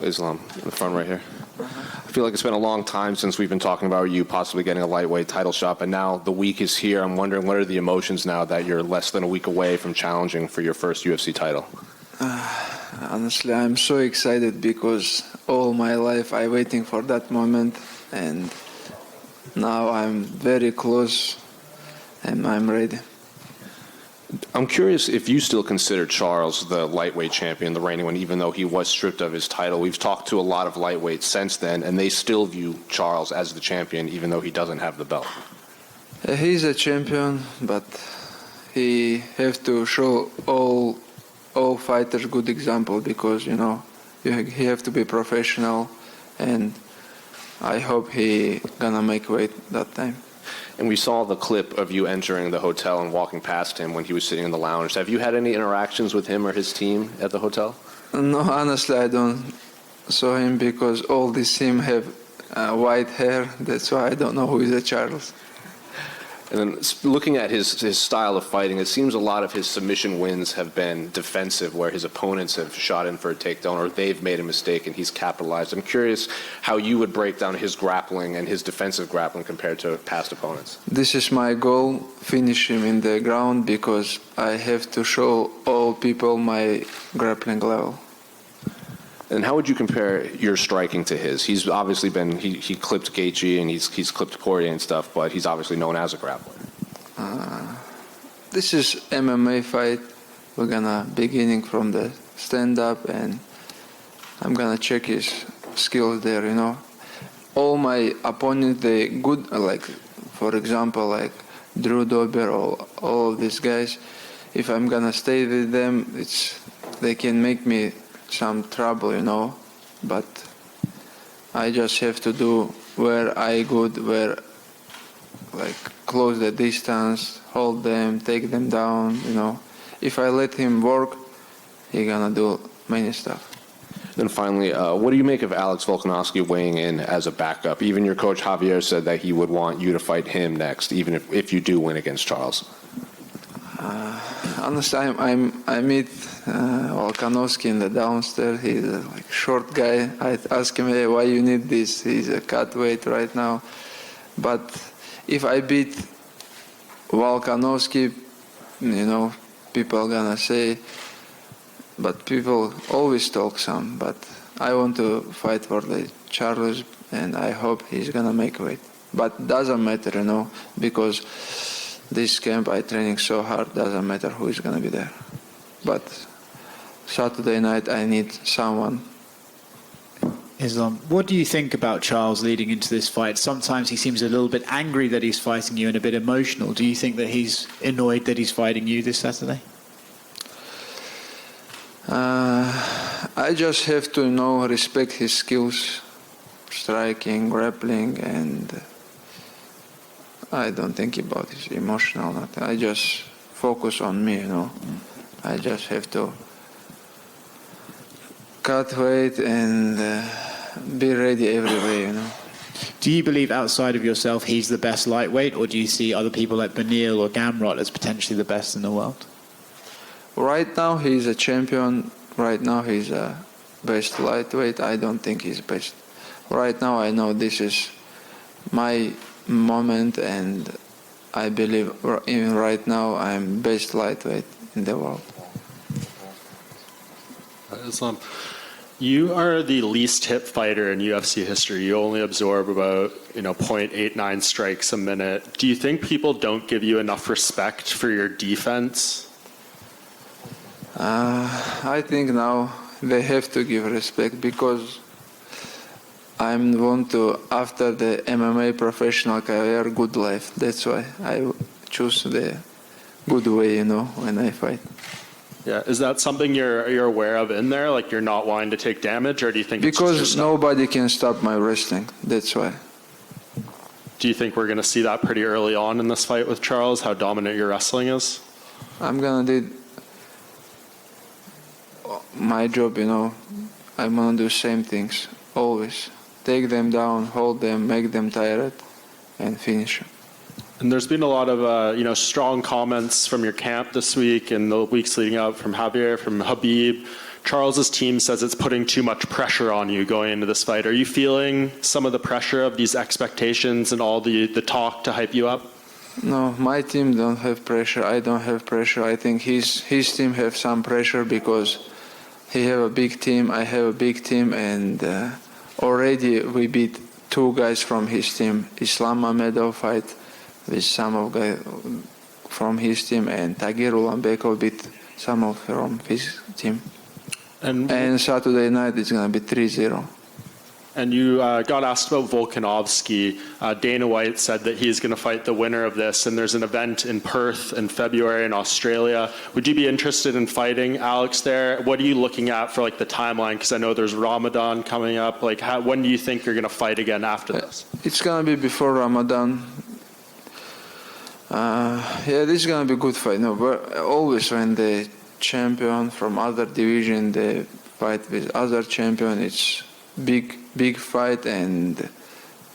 Islam, in the front right here. I feel like it's been a long time since we've been talking about you possibly getting a lightweight title shot, but now the week is here. I'm wondering, what are the emotions now that you're less than a week away from challenging for your first UFC title? Honestly, I'm so excited because all my life I'm waiting for that moment, and now I'm very close and I'm ready. I'm curious if you still consider Charles the lightweight champion, the reigning one, even though he was stripped of his title. We've talked to a lot of lightweights since then, and they still view Charles as the champion, even though he doesn't have the belt. He's a champion, but he has to show all fighters good example, because he have to be professional, and I hope he gonna make weight that time. And we saw the clip of you entering the hotel and walking past him when he was sitting in the lounge. Have you had any interactions with him or his team at the hotel? No, honestly, I don't saw him because all this team have white hair. That's why I don't know who is a Charles. And then looking at his style of fighting, it seems a lot of his submission wins have been defensive, where his opponents have shot in for a takedown or they've made a mistake and he's capitalized. I'm curious how you would break down his grappling and his defensive grappling compared to past opponents. This is my goal, finish him in the ground, because I have to show all people my grappling level. And how would you compare your striking to his? He's obviously been, he clipped Gaethje and he's clipped Poirier and stuff, but he's obviously known as a grappler. This is MMA fight. We're gonna beginning from the stand-up, and I'm gonna check his skills there, All my opponents, they good, like, for example, like Drew Dober or all of these guys. If I'm gonna stay with them, they can make me some trouble, but I just have to do where I good, where, like, close the distance, hold them, take them down, If I let him work, he gonna do many stuff. Then finally, what do you make of Alex Volkanovski weighing in as a backup? Even your coach Javier said that he would want you to fight him next, even if you do win against Charles. Honestly, I meet Volkanovski in the downstairs. He's a short guy. I ask him, hey, why you need this? He's a cut weight right now. But if I beat Volkanovski, people gonna say, but people always talk some. But I want to fight for the Charles, and I hope he's gonna make weight. But doesn't matter, because this camp I training so hard, doesn't matter who is gonna be there. But Saturday night I need someone. Islam, what do you think about Charles leading into this fight? Sometimes he seems a little bit angry that he's fighting you and a bit emotional. Do you think that he's annoyed that he's fighting you this Saturday? I just have to respect his skills, striking, grappling, and I don't think about his emotional. I just focus on me, I just have to cut weight and be ready every way, Do you believe outside of yourself he's the best lightweight, or do you see other people like Benil or Gamrot as potentially the best in the world? Right now he's a champion. Right now he's a best lightweight. I don't think he's best. Right now I know this is my moment, and I believe even right now I'm best lightweight in the world. Islam, you are the least hit fighter in UFC history. You only absorb about 0.89 strikes a minute. Do you think people don't give you enough respect for your defense? I think now they have to give respect, because I want to, after the MMA professional career, good life. That's why I choose the good way, when I fight. Yeah, is that something you're aware of in there? Like, you're not wanting to take damage, or do you think because it's just nobody can stop my wrestling? That's why. Do you think we're going to see that pretty early on in this fight with Charles? How dominant your wrestling is? I'm gonna do my job. I'm gonna do same things always. Take them down, hold them, make them tired, and finish them. And there's been a lot of strong comments from your camp this week and the weeks leading up from Javier, from Habib, Charles's team says it's putting too much pressure on you going into this fight. Are you feeling some of the pressure of these expectations and all the talk to hype you up? No, my team don't have pressure. I don't have pressure. I think his team have some pressure because he have a big team. I have a big team, and already we beat 2 guys from his team. Islam Mamedov fight with some of guys from his team, and Tagir Ulanbekov beat some of from his team. And Saturday night it's gonna be 3-0. And you got asked about Volkanovski. Dana White said that he's going to fight the winner of this, and there's an event in Perth in February in Australia. Would you be interested in fighting Alex there? What are you looking at for like the timeline? Because I know there's Ramadan coming up. Like, when do you think you're going to fight again after this? It's gonna be before Ramadan. Yeah, this is gonna be a good fight. No, but always when the champion from other division they fight with other champion, it's big fight and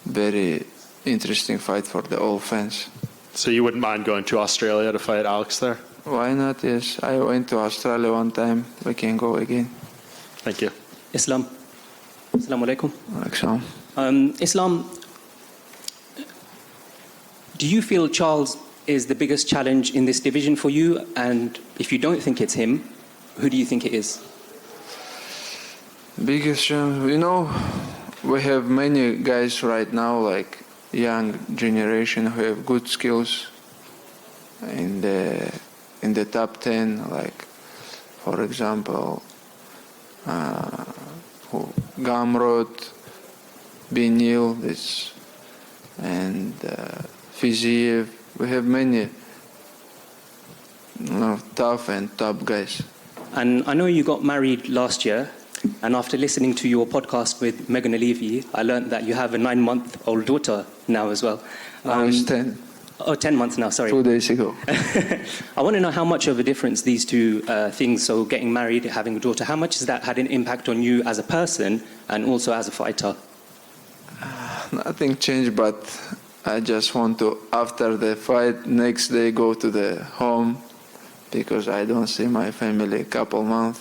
very interesting fight for the all fans. So you wouldn't mind going to Australia to fight Alex there? Why not? Yes, I went to Australia one time. We can go again. Thank you. Islam. Assalamu alaikum. Like Islam, do you feel Charles is the biggest challenge in this division for you? And if you don't think it's him, who do you think it is? Biggest challenge, we have many guys right now, like young generation who have good skills in the top 10, like for example Gamrot, Benil, and Fiziev. We have many tough and top guys. And I know you got married last year, and after listening to your podcast with Megan Olivier, I learned that you have a 9-month-old daughter now as well. Now it's 10. Oh, 10 months now, sorry. 2 days ago. I want to know how much of a difference these two things, so getting married, having a daughter, how much has that had an impact on you as a person and also as a fighter? Nothing changed, but I just want to, after the fight, next day go to the home because I don't see my family a couple months.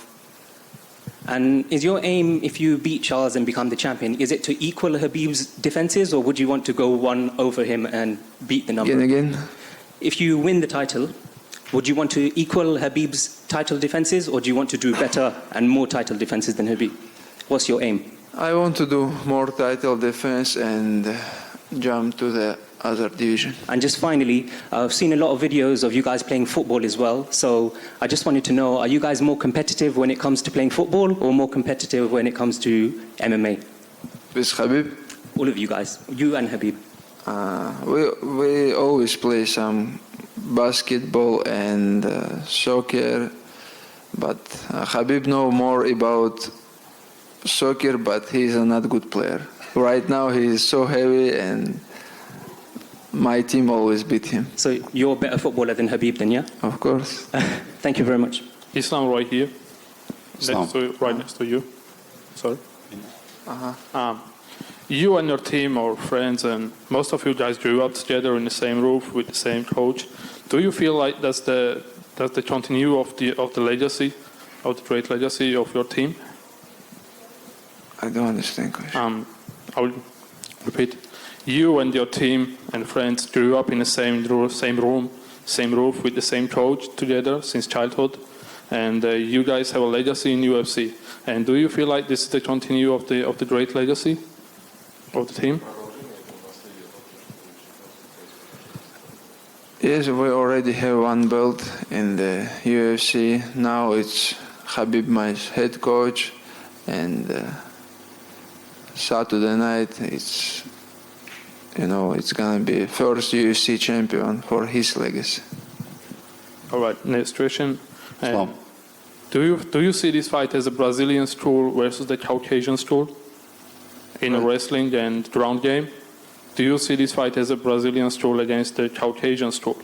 And is your aim, if you beat Charles and become the champion, is it to equal Khabib's defenses, or would you want to go one over him and beat the number? Again? If you win the title, would you want to equal Khabib's title defenses, or do you want to do better and more title defenses than Khabib? What's your aim? I want to do more title defense and jump to the other division. And just finally, I've seen a lot of videos of you guys playing football as well. So I just wanted to know, are you guys more competitive when it comes to playing football or more competitive when it comes to MMA? With Khabib? All of you guys, you and Khabib. We always play some basketball and soccer, but Khabib know more about soccer, but he's a not good player. Right now he is so heavy and my team always beat him. So you're a better footballer than Khabib then, yeah? Of course. Thank you very much. Islam right here. Islam. Right next to you. Sorry. You and your team or friends and most of you guys grew up together in the same roof with the same coach. Do you feel like that's the continue of the legacy, of the great legacy of your team? I don't understand question. I will repeat. You and your team and friends grew up in the same roof with the same coach together since childhood, and you guys have a legacy in UFC. And do you feel like this is the continue of the great legacy of the team? Yes, we already have one belt in the UFC. Now it's Khabib, my head coach, and Saturday night it's gonna be first UFC champion for his legacy. All right, next question. Islam. Do you see this fight as a Brazilian school versus the Caucasian school in wrestling and ground game? Do you see this fight as a Brazilian school against the Caucasian school?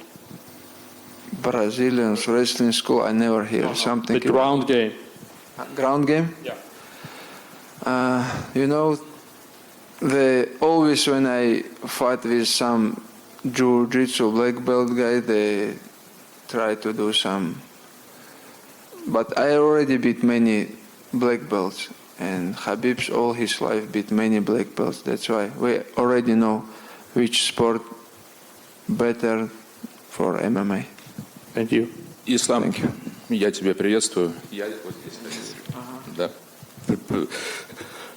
Brazilian wrestling school, I never hear something. The ground game. Ground game? Yeah. Always when I fight with some jiu-jitsu black belt guy, they try to do some. But I already beat many black belts, and Khabib's all his life beat many black belts. That's why we already know which sport better for MMA. Thank you. Ислам, Thank you. я тебя приветствую. Я вот здесь. Да.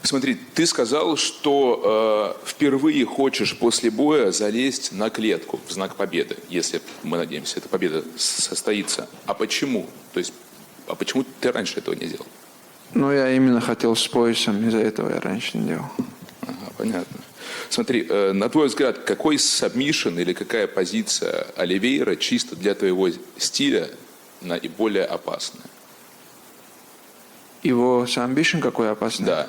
Смотри, ты сказал, что впервые хочешь после боя залезть на клетку в знак победы, если, мы надеемся, эта победа состоится. А почему? То есть, а почему ты раньше этого не делал? Ну, я именно хотел с поясом, из-за этого я раньше не делал. Ага, понятно. Смотри, на твой взгляд, какой сабмишн или какая позиция Оливейра чисто для твоего стиля наиболее опасная? Его самбишн какой опасный? Да.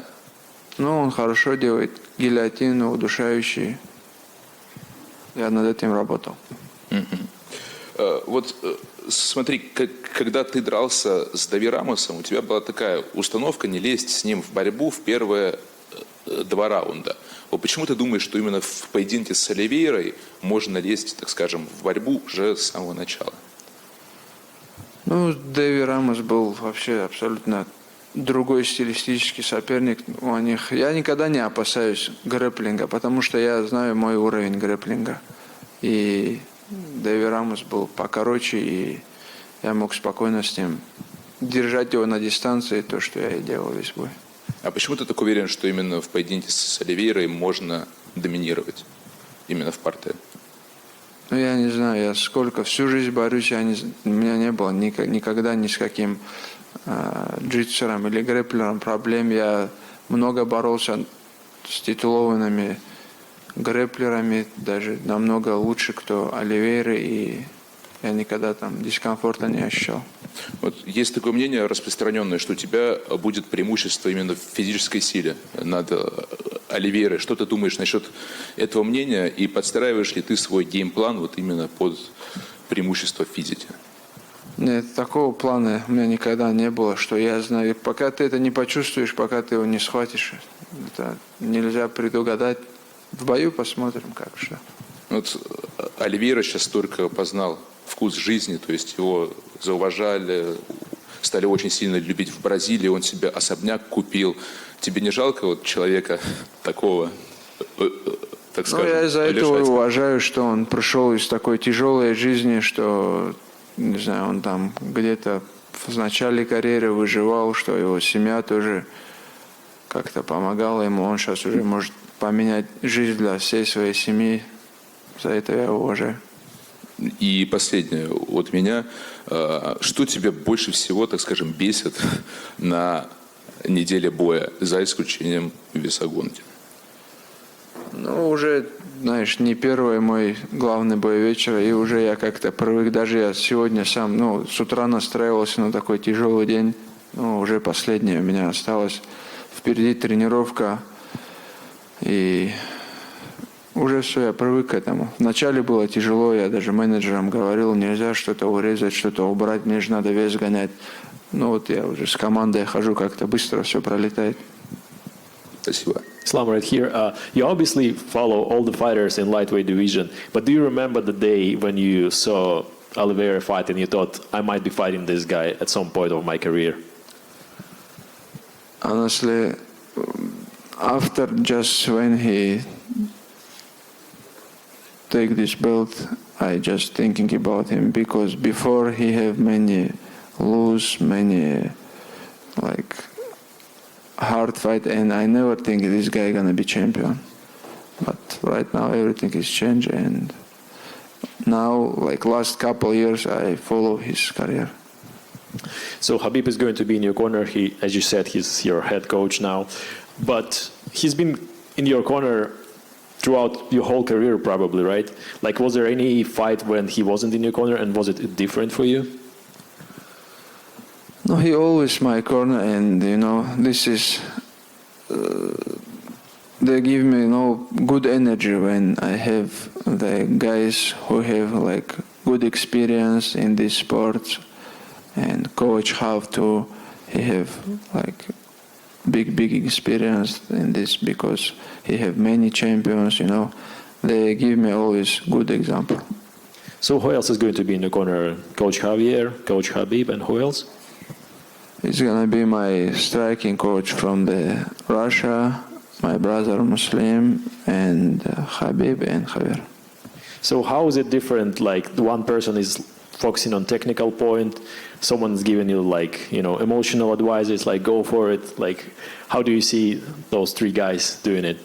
Ну, он хорошо делает гильотину, удушающие. Я над этим работал. Вот смотри, когда ты дрался с Дави Рамосом, у тебя была такая установка не лезть с ним в борьбу в первые 2 раунда. Вот почему ты думаешь, что именно в поединке с Оливейрой можно лезть, так скажем, в борьбу уже с самого начала? Ну, Дэви Рамос был вообще абсолютно другой стилистический соперник у них. Я никогда не опасаюсь грэпплинга, потому что я знаю мой уровень грэпплинга. И Дэви Рамос был покороче, и я мог спокойно с ним держать его на дистанции, то, что я и делал весь бой. А почему ты так уверен, что именно в поединке с Оливейрой можно доминировать? Именно в парте? Ну, я не знаю, я всю жизнь борюсь, у меня не было никогда ни с каким джитсером или грэпплером проблем. Я много боролся с титулованными грэпплерами, даже намного лучше, кто Оливейра, и я никогда там дискомфорта не ощущал. Вот есть такое мнение распространенное, что у тебя будет преимущество именно в физической силе над Оливейрой. Что ты думаешь насчет этого мнения и подстраиваешь ли ты свой геймплан вот именно под преимущество в физике? Нет, такого плана у меня никогда не было, что я знаю, пока ты это не почувствуешь, пока ты его не схватишь, это нельзя предугадать. В бою посмотрим, как что. Вот Оливейра сейчас только познал вкус жизни, то есть его зауважали, стали очень сильно любить в Бразилии, он себе особняк купил. Тебе не жалко вот человека такого, так скажем, я из-за этого лишать? уважаю, что он прошел из такой тяжелой жизни, что, не знаю, он там где-то в начале карьеры выживал, что его семья тоже как-то помогала ему. Он сейчас уже может поменять жизнь для всей своей семьи. За это я его уважаю. И последнее от меня. Что тебя больше всего, так скажем, бесит на неделе боя, за исключением весогонки? Ну, уже, знаешь, не первый мой главный бой вечера, и уже я как-то привык. Даже я сегодня сам, с утра настраивался на такой тяжелый день. Уже последнее у меня осталось. Впереди тренировка. И уже все, я привык к этому. Вначале было тяжело, я даже менеджерам говорил, нельзя что-то урезать, что-то убрать, мне же надо вес гонять. Вот я уже с командой хожу, как-то быстро все пролетает. Спасибо. Islam, right here. You obviously follow all the fighters in lightweight division, but do you remember the day when you saw Oliveira fight and you thought, I might be fighting this guy at some point of my career? Honestly, after just when he take this belt, I just thinking about him, because before he have many lose, many hard fight, and I never think this guy gonna be champion. But right now everything is changed, and now last couple years I follow his career. So Khabib is going to be in your corner. He, as you said, he's your head coach now, but he's been in your corner throughout your whole career, probably, right? Was there any fight when he wasn't in your corner, and was it different for you? No, he always my corner, and this is they give me good energy when I have the guys who have good experience in this sport, and coach have to he have big experience in this, because he have many champions. They give me always good example. So who else is going to be in the corner? Coach Javier, Coach Khabib, and who else? He's gonna be my striking coach from the Russia, my brother Muslim, and Habib and Javier. So how is it different? Like the one person is focusing on technical point, someone's giving you like, you know, emotional advices, like go for it. Like, how do you see those three guys doing it?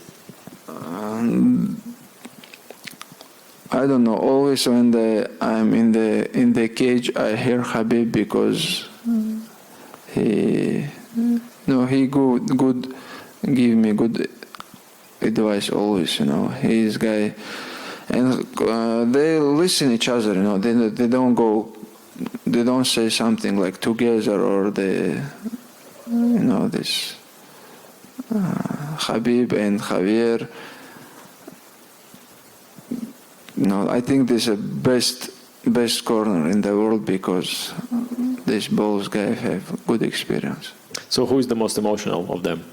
I don't know. Always when I'm in the cage, I hear Habib because he good give me good advice always. You know, he's guy, and they listen each other. You know, they don't say something like together or this Habib and Javier. No, I think this is the best corner in the world because these both guys have good experience. So who is the most emotional of them?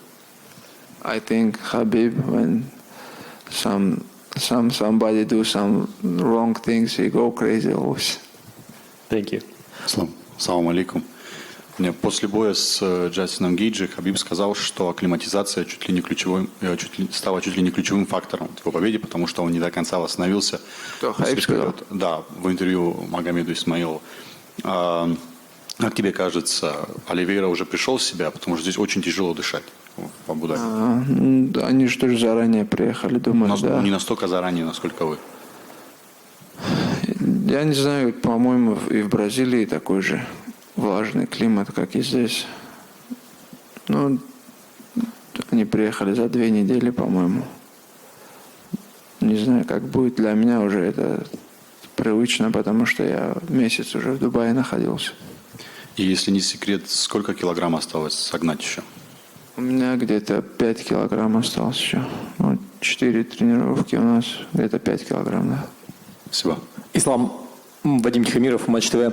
I think Habib, when somebody do some wrong things, he go crazy always. Thank you. Салам алейкум. После боя с Джастином Гейджи Хабиб сказал, что акклиматизация стала чуть ли не ключевым фактором в его победе, потому что он не до конца восстановился. Кто, Хабиб сказал? Да, в интервью Магомеду Исмаилову. Как тебе кажется, Оливейра уже пришел в себя, потому что здесь очень тяжело дышать в Абу-Даби? Они что же заранее приехали, думаю, да. Не настолько заранее, насколько вы. Я не знаю, по-моему, и в Бразилии такой же влажный климат, как и здесь. Ну, они приехали за 2 недели, по-моему. Не знаю, как будет. Для меня уже это привычно, потому что я месяц уже в Дубае находился. И если не секрет, сколько килограмм осталось согнать еще? У меня где-то 5 килограмм осталось еще. Вот 4 тренировки у нас, где-то 5 килограмм, да. Спасибо. Ислам, Вадим Тихомиров, Матч ТВ.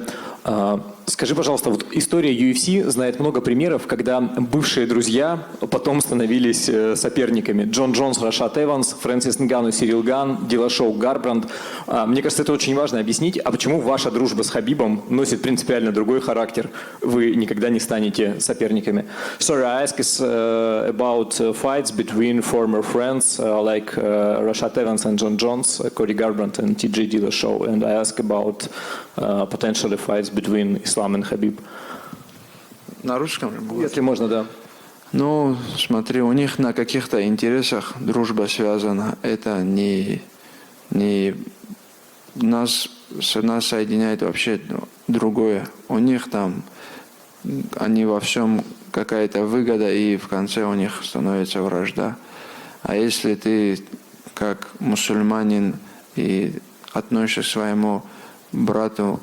Скажи, пожалуйста, вот история UFC знает много примеров, когда бывшие друзья потом становились соперниками. Джон Джонс, Рашад Эванс, Фрэнсис Нгану, Сирил Ган, Дилашоу, Гарбранд. Мне кажется, это очень важно объяснить, а почему ваша дружба с Хабибом носит принципиально другой характер? Вы никогда не станете соперниками. Sorry, I ask about fights between former friends like Rashad Evans and John Jones, Cody Garbrandt and TJ Dillashaw, and I ask about potentially fights between Islam and Habib. На русском? Если можно, да. Ну, смотри, у них на каких-то интересах дружба связана. Это не нас соединяет вообще другое. У них там, они во всем какая-то выгода, и в конце у них становится вражда. А если ты как мусульманин и относишься к своему брату,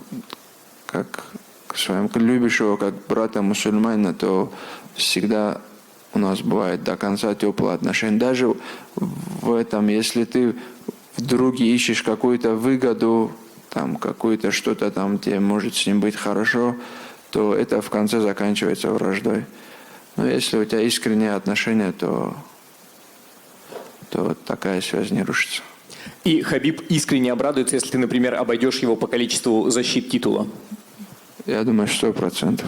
как к своему, любишь его как брата мусульманина, то всегда у нас бывает до конца теплые отношения. Даже в этом, если ты в друге ищешь какую-то выгоду, там какую-то что-то там тебе может с ним быть хорошо, то это в конце заканчивается враждой. Но если у тебя искренние отношения, то такая связь не рушится. И Хабиб искренне обрадуется, если ты, например, обойдешь его по количеству защит титула. Я думаю, 100%.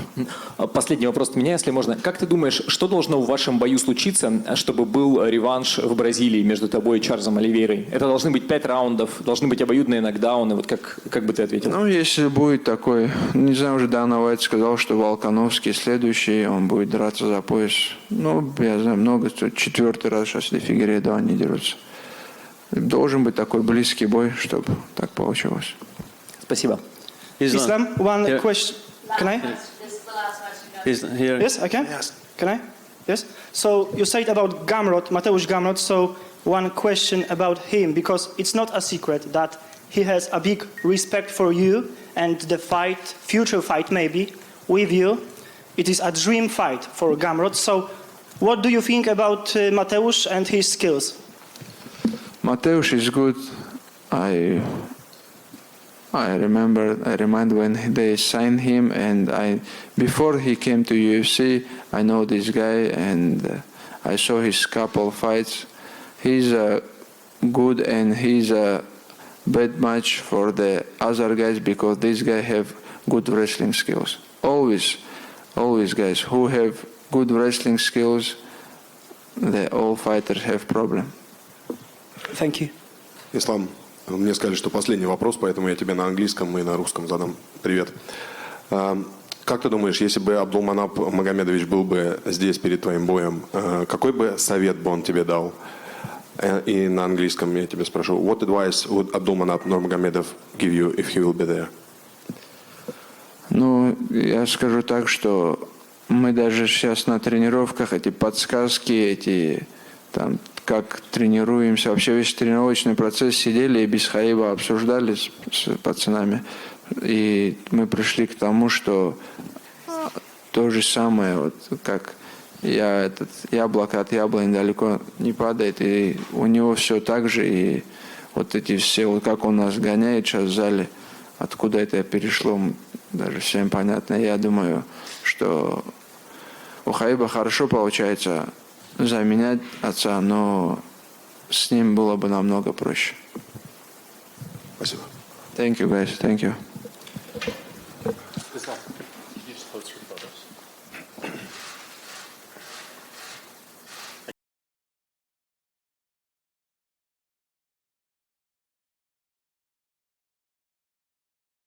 Последний вопрос от меня, если можно. Как ты думаешь, что должно в вашем бою случиться, чтобы был реванш в Бразилии между тобой и Чарльзом Оливейрой? Это должны быть 5 раундов, должны быть обоюдные нокдауны. Вот как бы ты ответил? Ну, если будет такой... Не знаю, уже Дана Уайт сказал, что Волкановский следующий, он будет драться за пояс. Ну, я знаю, много. 4-й раз сейчас до Фигейредо они дерутся. Должен быть такой близкий бой, чтобы так получилось. Спасибо. Islam, one question. Can I? This is the last question. Here. Yes, I can? Yes. Can I? Yes. So you said about Gamrot, Mateusz Gamrot, so one question about him, because it's not a secret that he has a big respect for you and the fight, future fight maybe, with you. It is a dream fight for Gamrot. So what do you think about Mateusz and his skills? Mateusz is good. I remind when they signed him, and before he came to UFC, I know this guy, and I saw his couple fights. He's good, and he's a bad match for the other guys because these guys have good wrestling skills. Always, always guys who have good wrestling skills, all fighters have problem. Thank you. Ислам, мне сказали, что последний вопрос, поэтому я тебе на английском и на русском задам. Привет. Как ты думаешь, если бы Абдулманап Магомедович был бы здесь перед твоим боем, какой бы совет бы он тебе дал? И на английском я тебя спрошу. What advice would Abdulmanap Nurmagomedov give you if he will be there? Ну, я скажу так, что мы даже сейчас на тренировках эти подсказки, эти там как тренируемся, вообще весь тренировочный процесс сидели и без Хаиба обсуждали с пацанами. И мы пришли к тому, что то же самое, вот как яблоко от яблони далеко не падает, и у него все так же, и вот эти все, вот как он нас гоняет сейчас в зале, откуда это перешло, даже всем понятно. Я думаю, что у Хаиба хорошо получается заменять отца, но с ним было бы намного проще. Спасибо. Thank you, guys. Thank you.